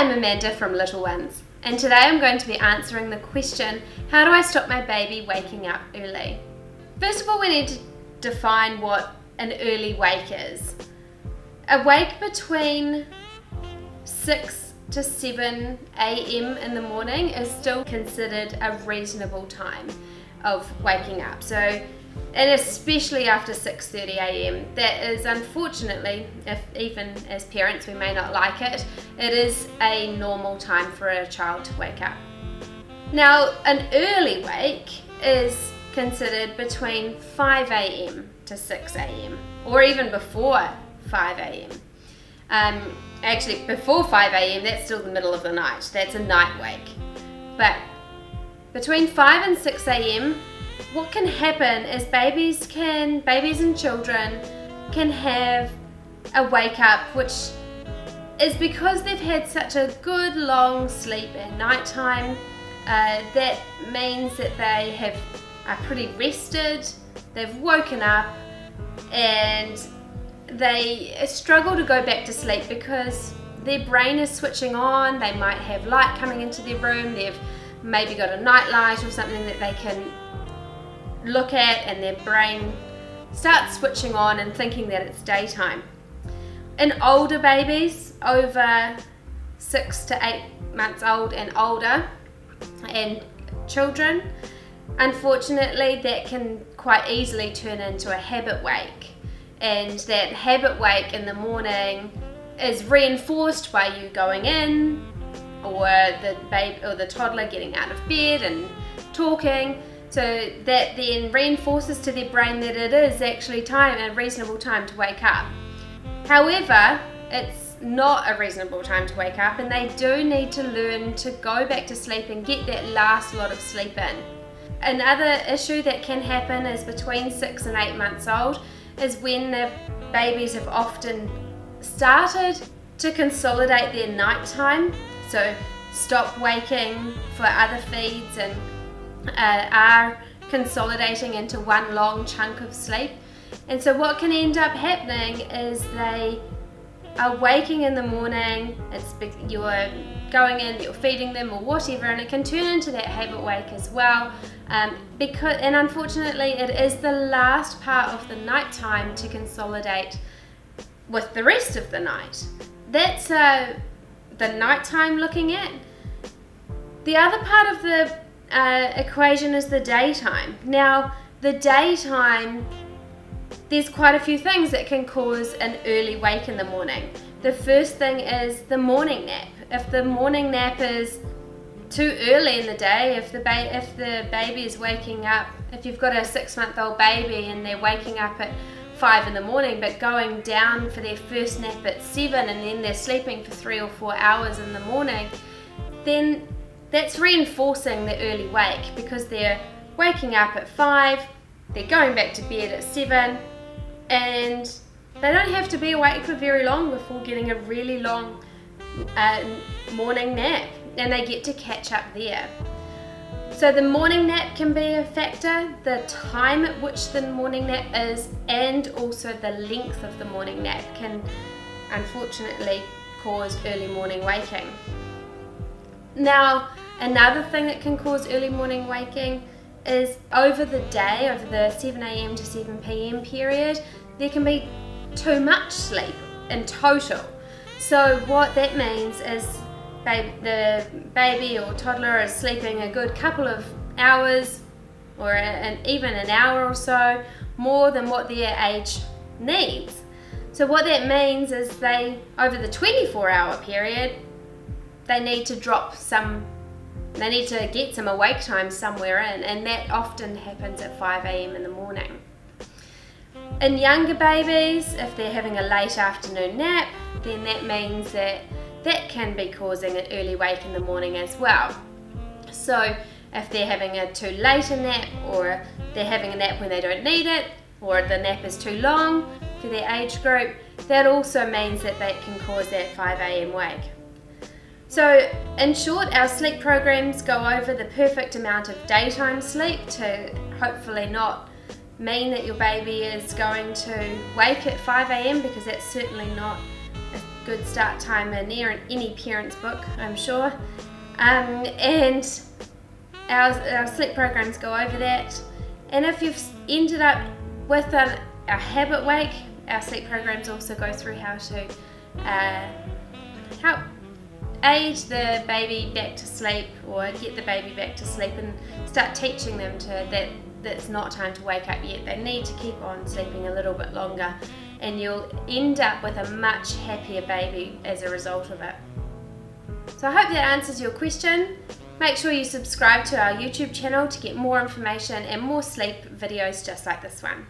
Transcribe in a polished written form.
I'm Amanda from Little Ones, and today I'm going to be answering the question, how do I stop my baby waking up early? First of all, we need to define what an early wake is. A wake between 6 to 7 a.m. in the morning is still considered a reasonable time of waking up. And especially after 6:30 a.m. That is, unfortunately, if even as parents we may not like it, it is a normal time for a child to wake up. Now, an early wake is considered between 5 a.m. to 6 a.m. or even before 5 a.m. Actually, before 5 a.m. that's still the middle of the night. That's a night wake. But between 5 and 6 a.m. what can happen is babies and children can have a wake up, which is because they've had such a good long sleep at night time. That means that they are pretty rested, they've woken up, and they struggle to go back to sleep because their brain is switching on. They might have light coming into their room, they've maybe got a night light or something that they can look at, and their brain starts switching on and thinking that it's daytime. In older babies, over 6 to 8 months old and older, and children, unfortunately that can quite easily turn into a habit wake, and that habit wake in the morning is reinforced by you going in, or the baby or the toddler getting out of bed and talking. So that then reinforces to their brain that it is actually a reasonable time to wake up. However, it's not a reasonable time to wake up, and they do need to learn to go back to sleep and get that last lot of sleep in. Another issue that can happen is between 6 and 8 months old is when the babies have often started to consolidate their nighttime, so stop waking for other feeds and are consolidating into one long chunk of sleep. And so what can end up happening is they are waking in the morning, you're going in, you're feeding them or whatever, and it can turn into that habit wake as well, and unfortunately it is the last part of the night time to consolidate with the rest of the night. That's the nighttime looking at. The other part of the equation is the daytime. Now, the daytime, there's quite a few things that can cause an early wake in the morning. The first thing is the morning nap. If the morning nap is too early in the day, if the baby is waking up, if you've got a 6-month-old baby and they're waking up at 5 in the morning but going down for their first nap at 7, and then they're sleeping for 3 or 4 hours in the morning, then that's reinforcing the early wake, because they're waking up at 5, they're going back to bed at 7, and they don't have to be awake for very long before getting a really long morning nap, and they get to catch up there. So the morning nap can be a factor, the time at which the morning nap is, and also the length of the morning nap can unfortunately cause early morning waking. Now, another thing that can cause early morning waking is over the day, over the 7 a.m. to 7 p.m. period, there can be too much sleep in total. So what that means is the baby or toddler is sleeping a good couple of hours, or even an hour or so, more than what their age needs. So what that means is over the 24-hour period, they need to get some awake time somewhere in, and that often happens at 5 a.m. in the morning. In younger babies, if they're having a late afternoon nap, then that means that can be causing an early wake in the morning as well. So if they're having a too late a nap, or they're having a nap when they don't need it, or the nap is too long for their age group, that also means that can cause that 5 a.m. wake. So in short, our sleep programs go over the perfect amount of daytime sleep to hopefully not mean that your baby is going to wake at 5 a.m. because that's certainly not good start time in any parent's book, I'm sure. And our sleep programs go over that. And if you've ended up with a habit wake, our sleep programs also go through how to help aid the baby back to sleep, or get the baby back to sleep, and start teaching them that it's not time to wake up yet. They need to keep on sleeping a little bit longer, and you'll end up with a much happier baby as a result of it. So I hope that answers your question. Make sure you subscribe to our YouTube channel to get more information and more sleep videos just like this one.